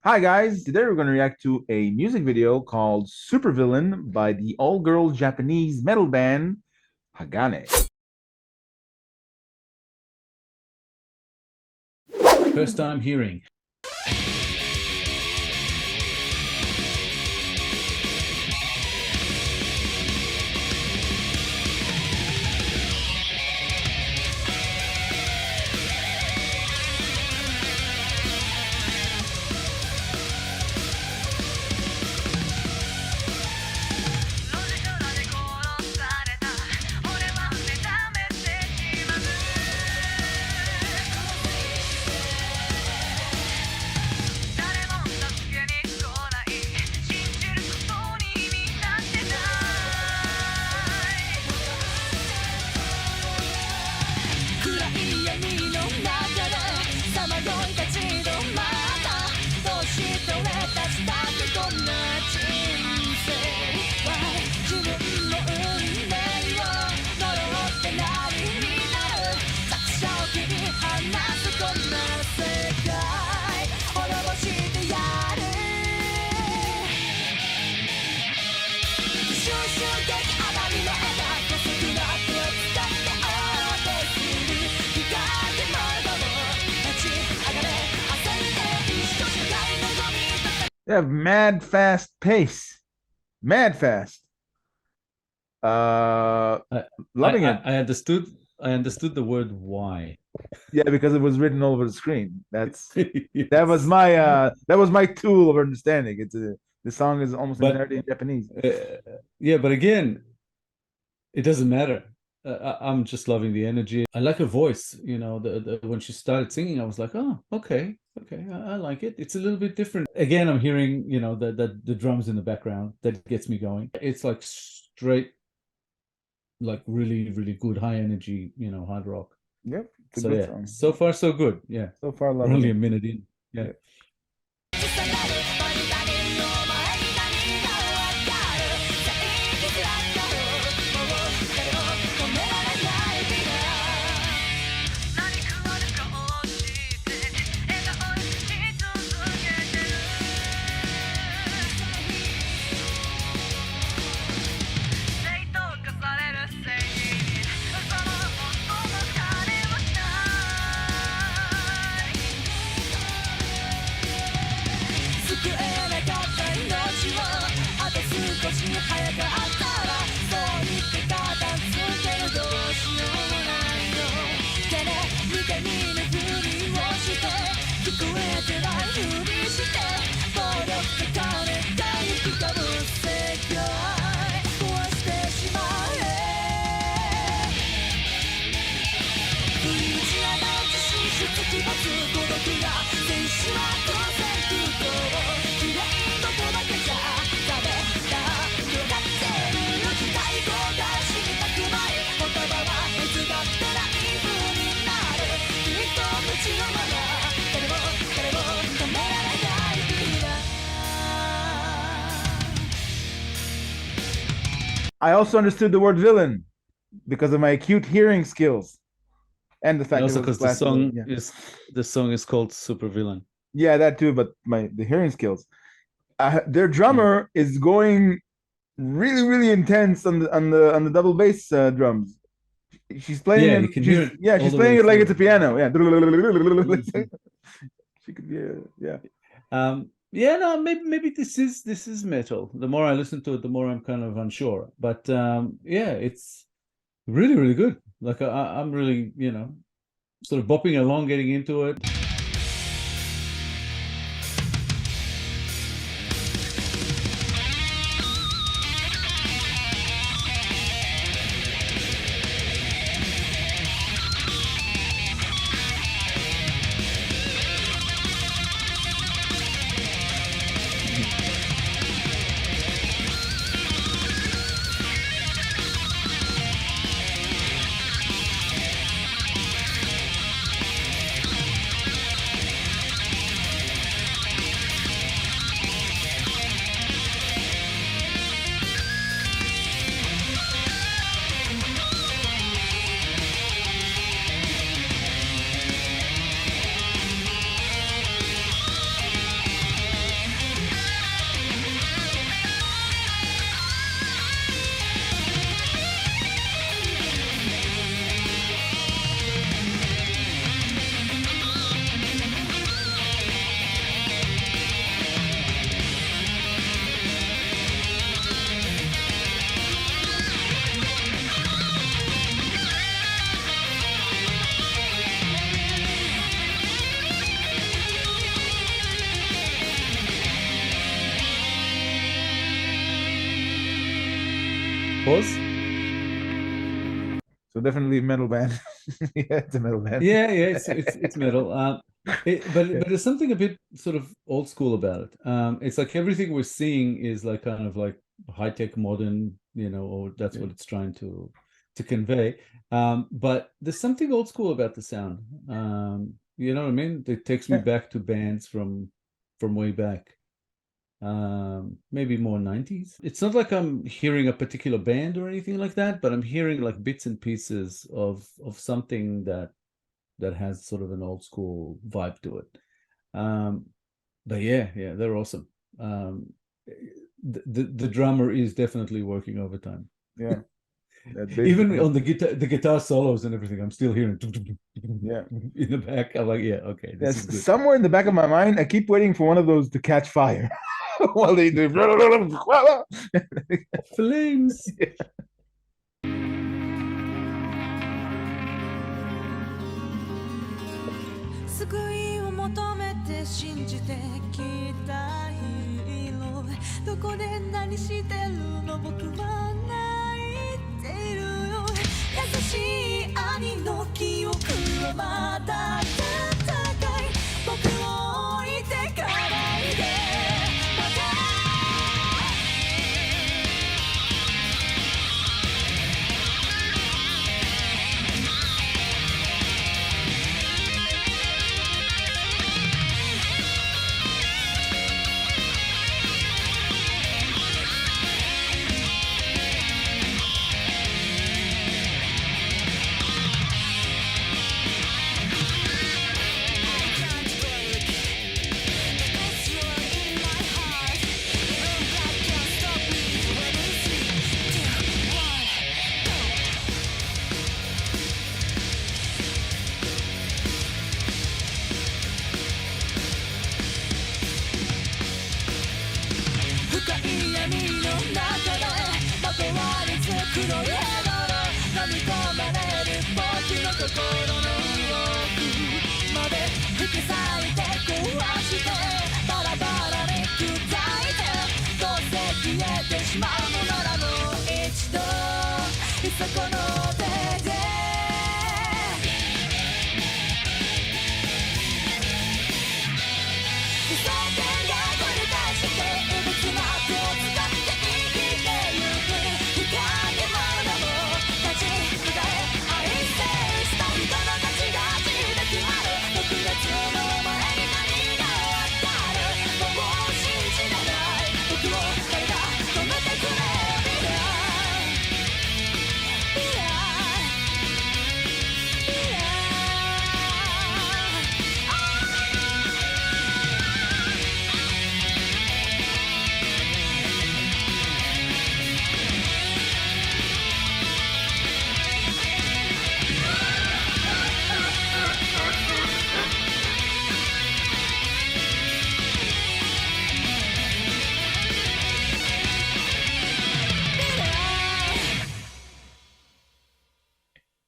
Hi guys, today we're going to react to a music video called Supervillain by the all-girl Japanese metal band Hagane. First time hearing. They have mad fast pace. Mad fast. Loving it. I understood the word why. Yeah, because it was written all over the screen. That's Yes. that was my tool of understanding. The song is almost entirely in Japanese. Yeah, but again, it doesn't matter. I'm just loving the energy. I like her voice. You know, when she started singing, I was like, oh, okay, I like it. It's a little bit different. Again, I'm hearing, you know, the drums in the background. That gets me going. It's like straight, like really, really good high energy, you know, hard rock. Yep. So yeah, song. So far so good. Yeah. So far, we're only a minute in. Yeah. I also understood the word villain because of my acute hearing skills and the fact also because the song is called Supervillain. Yeah, that too, but the hearing skills. Their drummer is going really intense on the double bass drums. She's playing you can hear it. Yeah, she's playing it like it's a piano. Yeah. She could be yeah. Yeah, no, maybe this is metal. The more I listen to it, the more I'm kind of unsure. But yeah, it's really good. Like I'm really, you know, sort of bopping along, getting into it. Pause. So definitely metal band. Yeah, it's a metal band. Yeah, it's metal. But there's something a bit sort of old school about it. It's like everything we're seeing is like kind of like high-tech modern, or that's what it's trying to convey. But there's something old school about the sound. You know what I mean? It takes me Yeah. back to bands from way back. Maybe more 90s. It's not like I'm hearing a particular band or anything like that, but I'm hearing like bits and pieces of something that has sort of an old school vibe to it. But yeah, they're awesome. The drummer is definitely working overtime. Yeah. That bass Even drum. on the guitar solos and everything, I'm still hearing Yeah. in the back. I'm like, yeah, okay, this is Yes, good. somewhere in the back of my mind, I keep waiting for one of those to catch fire while they do. Flames.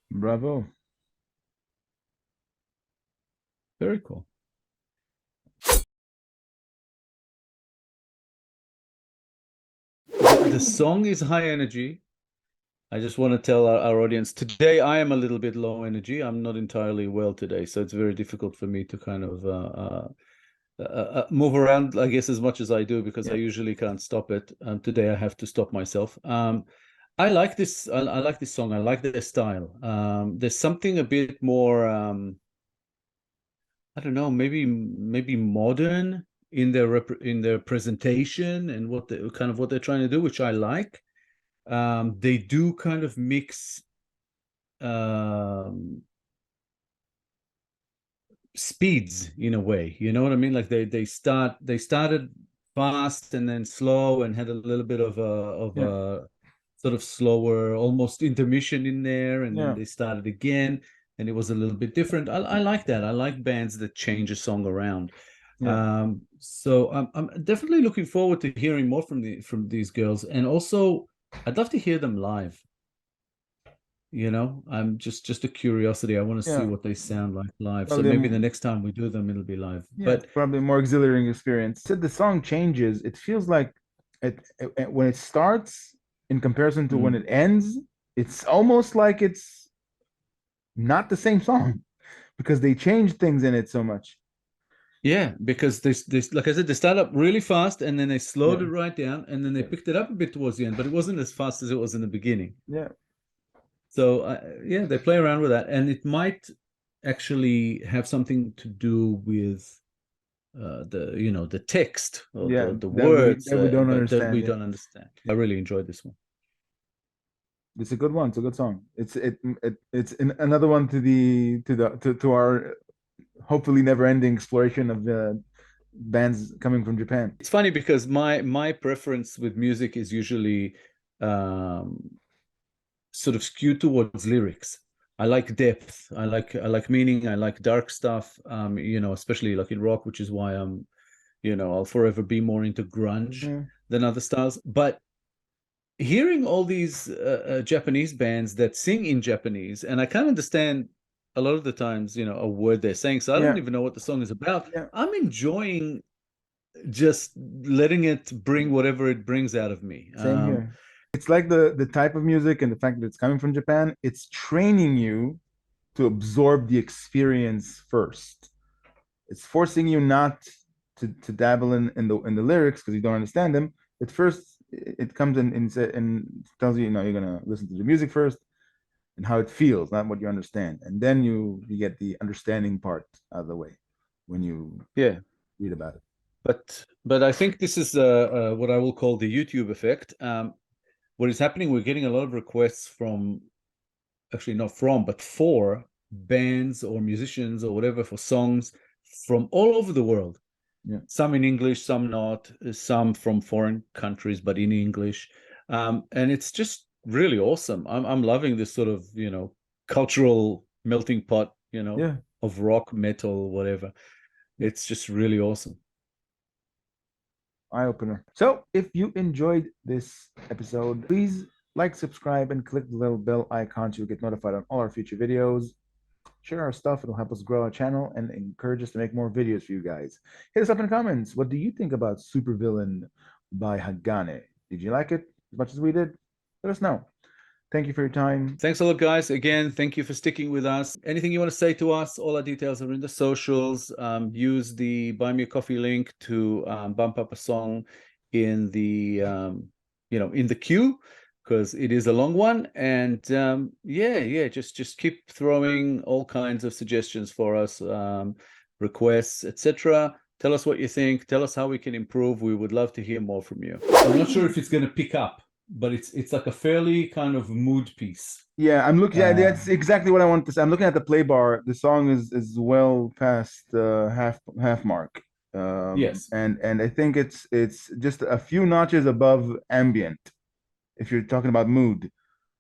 Bravo. Very cool. The song is high energy. I just want to tell our audience today I am a little bit low energy. I'm not entirely well today, so it's very difficult for me to kind of move around, I guess, as much as I do because I usually can't stop it. Today I have to stop myself. I like this. I like this song. I like their style. There's something a bit more. I don't know, maybe modern in their presentation and what they're trying to do, which I like. They do kind of mix speeds in a way, you know what I mean? Like they started fast and then slow and had a little bit of a sort of slower, almost intermission in there, and then they started again, and it was a little bit different. I like that. I like bands that change a song around. So I'm definitely looking forward to hearing more from these girls, and also I'd love to hear them live. I'm just a curiosity. I want to see what they sound like live. So maybe the next time we do them, it'll be live. But it's probably a more exhilarating experience. Said the song changes. It feels like when it starts, in comparison to when it ends, it's almost like it's not the same song because they changed things in it so much. Yeah, because this like I said, they start up really fast and then they slowed Yeah. it right down and then they picked it up a bit towards the end, but it wasn't as fast as it was in the beginning. Yeah. So yeah, they play around with that, and it might actually have something to do with the text or Yeah. the That we words, that we don't but that understand. we Yeah. don't understand. I really enjoyed this one. It's a good one. It's a good song. It's another one to our hopefully never-ending exploration of the bands coming from Japan. It's funny because my preference with music is usually um, sort of skewed towards lyrics. I like depth. I like meaning. I like dark stuff. Especially like in rock, which is why I'll forever be more into grunge Yeah. than other styles. But hearing all these Japanese bands that sing in Japanese, and I can't understand a lot of the times, a word they're saying, so I don't Yeah. even know what the song is about. Yeah. I'm enjoying just letting it bring whatever it brings out of me. Same here. It's like the type of music and the fact that it's coming from Japan, it's training you to absorb the experience first. It's forcing you not to dabble in the lyrics because you don't understand them. At first, it comes in and tells you, you're gonna listen to the music first and how it feels, not what you understand, and then you get the understanding part out of the way when you Yeah. read about it. But I think this is what I will call the YouTube effect. What is happening? We're getting a lot of requests from, actually not from, but for bands or musicians or whatever for songs from all over the world. Yeah. Some in English, some not, some from foreign countries, but in English. And it's just really awesome. I'm loving this sort of, cultural melting pot, Yeah. of rock, metal, whatever. It's just really awesome. Eye opener. So, if you enjoyed this episode, please like, subscribe, and click the little bell icon so you get notified on all our future videos. Share our stuff, it'll help us grow our channel and encourage us to make more videos for you guys. Hit us up in the comments. What do you think about Supervillain by Hagane? Did you like it as much as we did? Let us know. Thank you for your time. Thanks a lot, guys. Again, thank you for sticking with us. Anything you want to say to us, all our details are in the socials. Use the Buy Me a Coffee link to bump up a song in the in the queue, because it is a long one. And just keep throwing all kinds of suggestions for us, requests, etc. Tell us what you think. Tell us how we can improve. We would love to hear more from you. I'm not sure if it's going to pick up, but it's like a fairly kind of mood piece. Yeah, I'm looking. Yeah, that's exactly what I want to say. I'm looking at the play bar. The song is well past the half mark. Yes, and I think it's just a few notches above ambient. If you're talking about mood,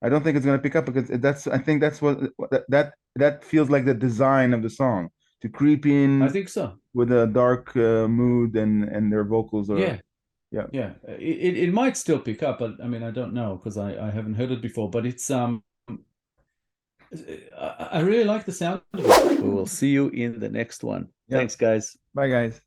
I don't think it's gonna pick up because I think that's what that feels like the design of the song to creep in. I think so. With a dark mood and their vocals are Yeah. It might still pick up, but I mean I don't know because I haven't heard it before. But it's I really like the sound of it. We will see you in the next one. Yeah. Thanks, guys. Bye, guys.